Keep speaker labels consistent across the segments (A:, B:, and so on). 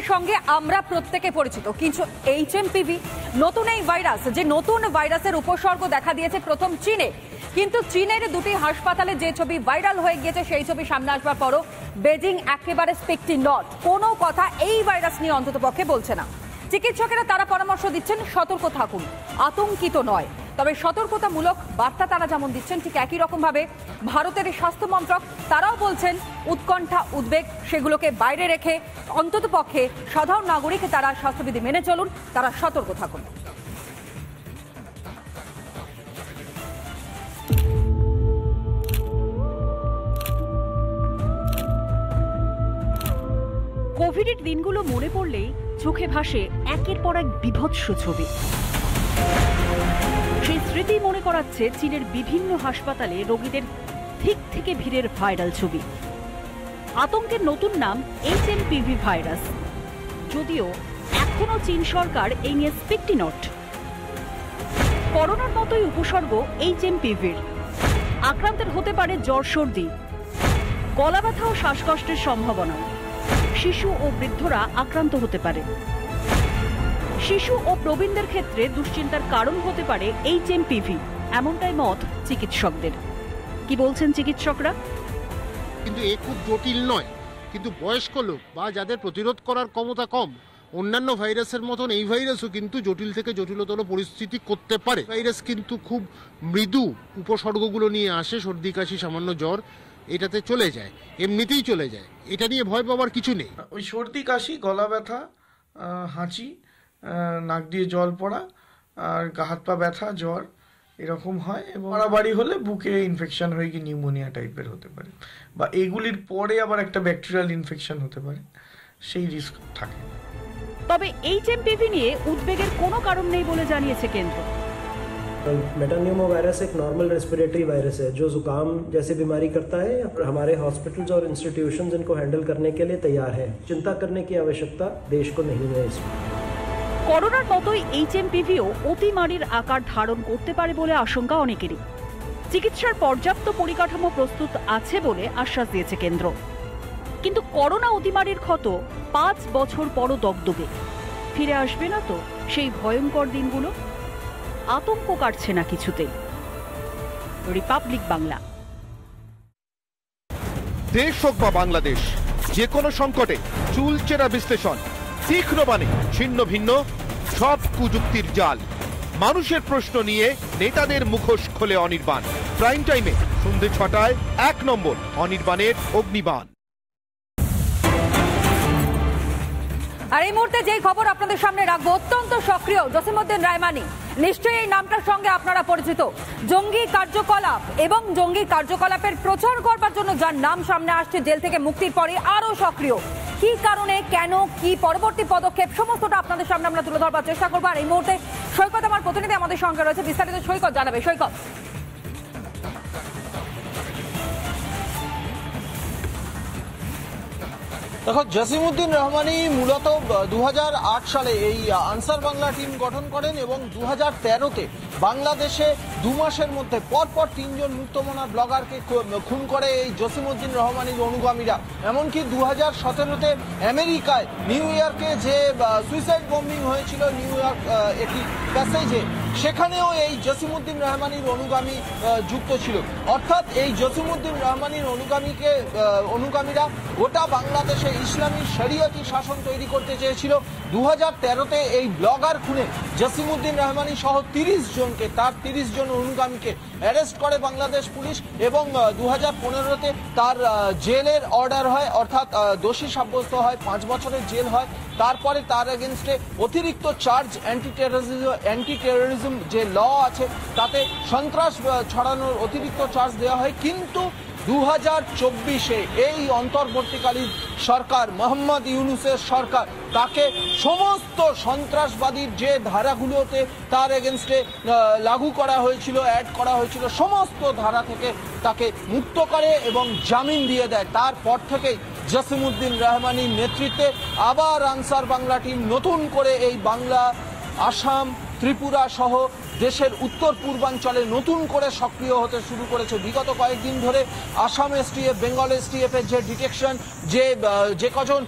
A: নামের সঙ্গে আমরা প্রত্যেকে পরিচিত, কিন্তু HMPV নতুন এই ভাইরাস, যে নতুন ভাইরাসের উপসর্গ দেখা দিয়েছে প্রথম চীনে, কিন্তু চীনের দুটি হাসপাতালে যে ছবি ভাইরাল হয়ে গিয়েছে সেই ছবি সামনে আসবার পরও বেজিং একেবারে স্পিকটি নট, কোনো কথা এই ভাইরাস নিয়ে অন্ততপক্ষে বলছে না। চিকিৎসকেরা তারা পরামর্শ দিচ্ছেন সতর্ক থাকুন, আতঙ্কিত নয়। তবে সতর্কতামূলক বার্তা তারা যেমন দিচ্ছেন, ঠিক একই রকম ভাবে ভারতের স্বাস্থ্য মন্ত্রক তারাও বলছেন উৎকণ্ঠা উদ্বেগ সেগুলোকে বাইরে রেখে অন্ততপক্ষে সাধারণ নাগরিক তারা স্বাস্থ্যবিধি মেনে চলুন, তারা সতর্ক থাকুন। কোভিডের দিনগুলো মনে পড়লেই চোখে ভাসে একের পর এক বিভৎস ছবি। সেই স্মৃতি মনে করাচ্ছে চীনের বিভিন্ন হাসপাতালে রোগীদের ঠিক থেকে ভিড়ের ভাইরাল ছবি। আতঙ্কের নতুন নাম HMPV ভাইরাস, যদিও এখনো চীন সরকার এই নিয়ে স্পিকটি নট। করোনার মতোই উপসর্গ HMPVর। আক্রান্তের হতে পারে জ্বর, সর্দি, গলা ব্যথা ও শ্বাসকষ্টের সম্ভাবনা। শিশু ও বৃদ্ধরা আক্রান্ত হতে পারে। শিশু ও প্রবীণদের ক্ষেত্রে দুশ্চিন্তার কারণ হতে পারে HMPV, এমনটাই মত চিকিৎসকদের। কি বলছেন চিকিৎসকরা?
B: কিন্তু এ খুব জটিল নয়, কিন্তু বয়স্ক লোক বা যাদের প্রতিরোধ করার ক্ষমতা কম, অন্যান্য ভাইরাসের মতন এই ভাইরাসও কিন্তু জটিল থেকে জটিলতর পরিস্থিতি করতে পারে। ভাইরাস কিন্তু খুব মৃদু উপসর্গগুলো নিয়ে আসে, সর্দি কাশি সামান্য জ্বর, এটাতে চলে যায়, এমনিতেই চলে যায়, এটা নিয়ে ভয় পাওয়ার কিছু নেই।
C: ওই সর্দি কাশি, গলা ব্যথা, হাঁচি, নাক দিয়ে জল পড়া আর হাত পা ব্যথা, জ্বর এরকম হয়, এবং বাড়াবাড়ি হলে বুকে ইনফেকশন হয়ে গিয়ে নিউমোনিয়া টাইপের হতে পারে, বা এগুলির পরে আবার একটা ব্যাকটেরিয়াল ইনফেকশন হতে পারে, সেই রিস্ক থাকে।
A: তবে HMPV নিয়ে উদ্বেগের কোনো কারণ নেই বলে জানিয়েছে কেন্দ্র।
D: मेटान्यूमो वायरस एक नॉर्मल रेस्पिरेटरी वायरस है जो जुकाम जैसी बीमारी करता है। हमारे हॉस्पिटल्स और इंस्टीट्यूशंस इनको हैंडल करने के लिए तैयार हैं। चिंता करने की आवश्यकता देश को नहीं है इसमें।
A: করোনার মতোই HMPVও অতিমারীর আকার ধারণ করতে পারে বলে আশঙ্কা অনেকেরই। চিকিৎসার পর্যাপ্ত পরিকাঠামো প্রস্তুত আছে বলে আশ্বাস দিয়েছে কেন্দ্র। কিন্তু করোনা অতিমারীর ক্ষত 5 বছর পরও দগদগে। ফিরে আসবে না তো সেই ভয়ঙ্কর দিনগুলো? আতঙ্ক কাটছে না কিছুতেই। রিপাবলিক বাংলা।
E: দেশ হোক বা বাংলাদেশ, যে কোনো সংকটে চুলচেরা বিশ্লেষণ, তীক্ষ্ণ বাণী, ছিন্ন ভিন্ন সব কুযুক্তির জাল, মানুষের প্রশ্ন নিয়ে নেতাদের মুখোশ খোলে অনির্বাণ। প্রাইম টাইমে সন্ধ্যে 6টায় 1 নম্বর অনির্বাণের অগ্নিবাণ।
A: আর এই মুহূর্তে যেই খবর আপনাদের সামনে রাখবো, অত্যন্ত সক্রিয় জসিমউদ্দিন রায়মানি, নিশ্চয়ই এই নামটার সঙ্গে আপনারা পরিচিত। জঙ্গি কার্যকলাপ এবং জঙ্গি কার্যকলাপের প্রচার করবার জন্য যার নাম সামনে আসছে, জেল থেকে মুক্তির পরে আরো সক্রিয়। কি কারণে, কেন, কি পরবর্তী পদক্ষেপ, সমস্তটা আপনাদের সামনে আমরা তুলে ধরবার চেষ্টা করবো। আর এই মুহূর্তে সৈকত আমার প্রতিনিধি আমাদের সঙ্গে রয়েছে, বিস্তারিত সৈকত জানাবে। সৈকত,
F: দেখো, জসিমউদ্দিন রহমানি মূলত 2008 সালে এই আনসার বাংলা টিম গঠন করেন এবং 2013-তে বাংলাদেশে 2 মাসের মধ্যে পরপর 3 জন মুক্তমনা ব্লগারকে খুন করে এই জসিমউদ্দিন রহমানির অনুগামীরা। এমনকি 2017-তে আমেরিকায় নিউ ইয়র্কে যে সুইসাইড বম্বিং হয়েছিল নিউ ইয়র্ক একটি প্যাসেজে, সেখানেও এই জসিমউদ্দিন রহমানির অনুগামী যুক্ত ছিল। অর্থাৎ এই জসিমউদ্দিন রহমানির অনুগামীরা গোটা বাংলাদেশে ইসলামী শরিয়তি শাসন তৈরি করতে চেয়েছিল। 2013-তে এই ব্লগার খুনে জসিমউদ্দিন রহমানি সহ 30 জনকে, তার 30 জন অনুগামীকে অ্যারেস্ট করে বাংলাদেশ পুলিশ, এবং 2015-তে তার জেলের অর্ডার হয়, অর্থাৎ দোষী সাব্যস্ত হয়, 5 বছরের জেল হয়। তারপরে তার এগেনস্টে অতিরিক্ত চার্জ, অ্যান্টি টেরোরিজম যে ল আছে তাতে সন্ত্রাস ছড়ানোর অতিরিক্ত চার্জ দেওয়া হয়। কিন্তু 2024-এ এই অন্তর্বর্তীকালীন সরকার, মোহাম্মদ ইউনূসের সরকার, তাকে সমস্ত সন্ত্রাসবাদীর যে ধারাগুলোতে তার এগেনস্টে লাগু করা হয়েছিল, অ্যাড করা হয়েছিল, সমস্ত ধারা থেকে তাকে মুক্ত করে এবং জামিন দিয়ে দেয়। তারপর থেকেই জসিমউদ্দিন রহমানির নেতৃত্বে আবার আনসার বাংলা টিম নতুন করে এই বাংলা, আসাম, ত্রিপুরা সহ দেশের উত্তর পূর্বাঞ্চলে নতুন করে সক্রিয় হতে শুরু করেছে। বিগত কয়েকদিন ধরে আসাম এসটিএফ, বেঙ্গল এসটিএফ এর যে ডিটেকশন, যে কজন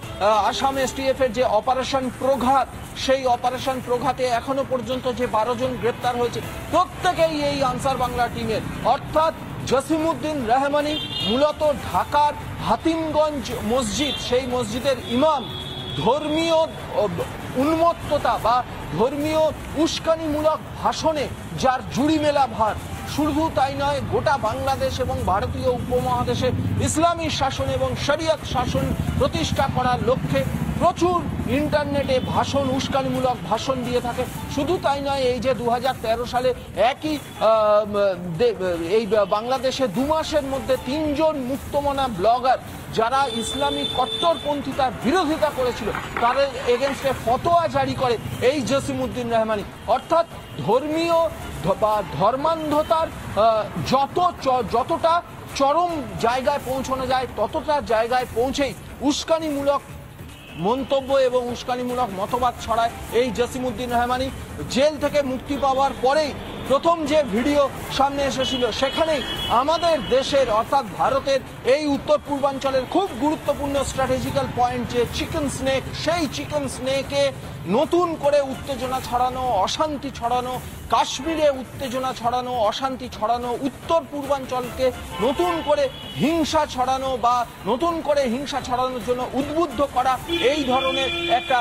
F: আসাম এসটিএফ এর যে অপারেশন প্রঘাত, সেই অপারেশন প্রঘাতে এখনো পর্যন্ত যে 12 জন গ্রেপ্তার হয়েছে, প্রত্যেকেই এই আনসার বাংলা টিমের। অর্থাৎ জসিমউদ্দিন রহমানি মূলত ঢাকার হাতিমগঞ্জ মসজিদ, সেই মসজিদের ইমাম, ধর্মীয় উন্মত্ততা বা ধর্মীয় উস্কানিমূলক ভাষণে যার জুড়ি মেলা ভার, শুধু তাই নয়, গোটা বাংলাদেশ এবং ভারতীয় উপমহাদেশে ইসলামী শাসন এবং শরিয়ত শাসন প্রতিষ্ঠা করার লক্ষ্যে প্রচুর ইন্টারনেটে ভাষণ, উস্কানিমূলক ভাষণ দিয়ে থাকে। শুধু তাই নয়, এই যে 2013 সালে একই এই বাংলাদেশে 2 মাসের মধ্যে 3 জন মুক্তমনা ব্লগার যারা ইসলামিক কট্টরপন্থিতার বিরোধিতা করেছিল, তাদের এগেনস্টে ফতোয়া জারি করে এই জসিমউদ্দিন রহমানি। অর্থাৎ ধর্মীয় বা ধর্মান্ধতার যতটা চরম জায়গায় পৌঁছানো যায়, ততটা জায়গায় পৌঁছেই উস্কানিমূলক মন্তব্য এবং উস্কানিমূলক মতবাদ ছড়ায় এই জসিমউদ্দিন রহমানি। জেল থেকে মুক্তি পাওয়ার পরেই প্রথম যে ভিডিও সামনে এসেছিল, সেখানেই আমাদের দেশের অর্থাৎ ভারতের এই উত্তর পূর্বাঞ্চলের খুব গুরুত্বপূর্ণ স্ট্র্যাটেজিক্যাল পয়েন্ট যে চিকেন স্নেক, সেই চিকেন স্নেকে নতুন করে উত্তেজনা ছড়ানো, অশান্তি ছড়ানো, কাশ্মীরে উত্তেজনা ছড়ানো, অশান্তি ছড়ানো, উত্তর পূর্বাঞ্চলকে নতুন করে হিংসা ছড়ানো বা নতুন করে হিংসা ছড়ানোর জন্য উদ্বুদ্ধ করা, এই ধরনের একটা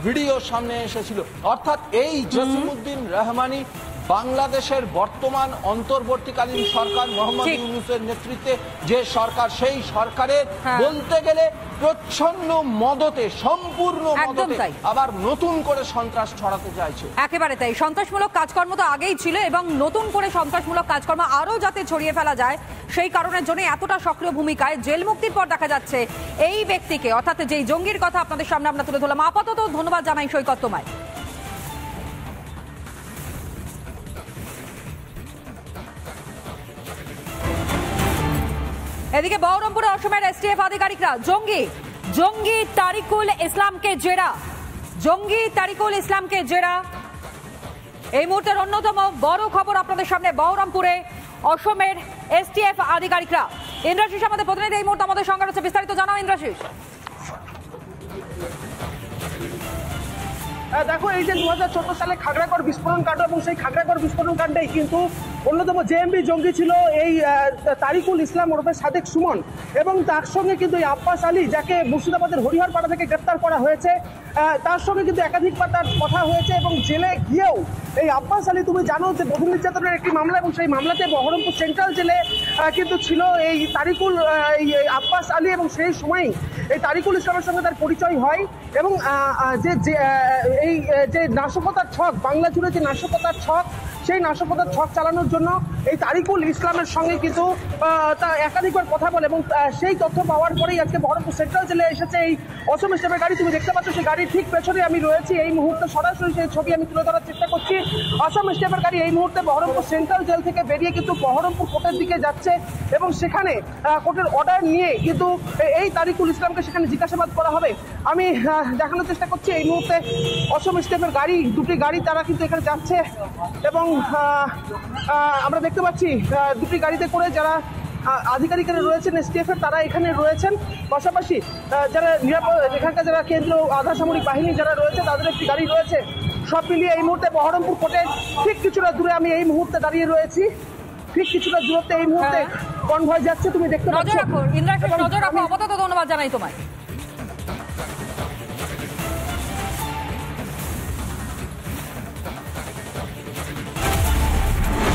F: ভিডিও সামনে এসেছিল। অর্থাৎ এই জসিমউদ্দিন রহমানি বাংলাদেশের বর্তমান অন্তর্বর্তীকালীন সরকার মোহাম্মদ ইউনূসের নেতৃত্বে যে সরকার, সেই সরকারের বলতে গেলে প্রচ্ছন্ন মদতে, সম্পূর্ণ মদতে আবার নতুন করে সন্ত্রাস ছড়াতে চাইছে।
A: একেবারে তাই। সন্ত্রাসমূলক কাজকর্ম তো আগেই ছিল এবং নতুন করে সন্ত্রাসমূলক কাজকর্ম আরো যাতে ছড়িয়ে ফেলা যায়, সেই কারণের জন্য এতটা সক্রিয় ভূমিকায় জেল মুক্তির পর দেখা যাচ্ছে এই ব্যক্তিকে, অর্থাৎ যেই জঙ্গির কথা আপনাদের সামনে আমরা তুলে ধরলাম। আপাতত ধন্যবাদ জানাই সৈকত তোমায়। এদিকে বহরমপুরে অসমের এসটিএফ আধিকারিকরা জঙ্গি তারিকুল ইসলামকে জেরা। এই মুহূর্তের অন্যতম বড় খবর আপনাদের সামনে, বহরমপুরে অসমের এসটিএফ আধিকারিকরা। ইন্দ্রাশিস আমাদের প্রতিনিধি এই মুহূর্তে আমাদের সঙ্গে রয়েছে, বিস্তারিত জানাও ইন্দ্রাশিস।
G: দেখো, এই যে 2014 সালে খাগড়াগড় বিস্ফোরণ কাণ্ড, এবং সেই খাগড়াগড় বিস্ফোরণ কাণ্ডেই কিন্তু অন্যতম জেএমবি জঙ্গি ছিল এই তারিকুল ইসলাম ওরফে সাদেক সুমন, এবং তার সঙ্গে কিন্তু এই আব্বাস আলী, যাকে মুর্শিদাবাদের হরিহরপাড়া থেকে গ্রেপ্তার করা হয়েছে, তার সঙ্গে কিন্তু একাধিকবার তার কথা হয়েছে। এবং জেলে গিয়েও এই আব্বাস আলী, তুমি জানো যে বধূ নির্যাতনের একটি মামলা, এবং সেই মামলাতে বহরমপুর সেন্ট্রাল জেলে কিন্তু ছিল এই তারিকুল আব্বাস আলী, এবং সেই সময়ই এই তারিকুল ইসলামের সঙ্গে তার পরিচয় হয়। এবং যে নাশকতার ছক, বাংলা জুড়ে যে নাশকতার ছক, সেই নাশকতার ছক চালানোর জন্য এই তারিকুল ইসলামের সঙ্গে কিন্তু তা একাধিকবার কথা বলে, এবং সেই তথ্য পাওয়ার পরেই আজকে বহরমপুর সেন্ট্রাল জেলে এসেছে এই অসম স্টেপের গাড়ি। তুমি দেখতে পাচ্ছ সেই গাড়ির ঠিক পেছনে আমি রয়েছি, এই মুহূর্তে সরাসরি সেই ছবি আমি তুলে ধরার চেষ্টা করছি। অসম স্টেপের গাড়ি এই মুহূর্তে বহরমপুর সেন্ট্রাল জেল থেকে বেরিয়ে কিন্তু বহরমপুর কোর্টের দিকে যাচ্ছে, এবং সেখানে কোর্টের অর্ডার নিয়ে কিন্তু এই তারিকুল ইসলামকে সেখানে জিজ্ঞাসাবাদ করা হবে। আমি দেখানোর চেষ্টা করছি এই মুহূর্তে অসম স্টেপের গাড়ি, দুটি গাড়ি তারা কিন্তু এখানে যাচ্ছে, এবং আমরা দেখতে পাচ্ছি দুটি গাড়িতে করে যারা আধিকারিকরা রয়েছেন এসটিএফের, তারা এখানে রয়েছেন। পাশাপাশি যারা এখানকার যারা কেন্দ্রীয় আধা সামরিক বাহিনী যারা রয়েছে, তাদের একটি গাড়ি রয়েছে। সব মিলিয়ে এই মুহূর্তে বহরমপুর কোর্টের ঠিক কিছুটা দূরে আমি এই মুহূর্তে দাঁড়িয়ে রয়েছি, ঠিক কিছুটা দূরত্বে এই মুহূর্তে কনভয় যাচ্ছে, তুমি দেখতে পাচ্ছ।
A: নজর রাখো ইন্দ্রাশিস, নজর রাখো। আপাতত ধন্যবাদ জানাই তোমায়।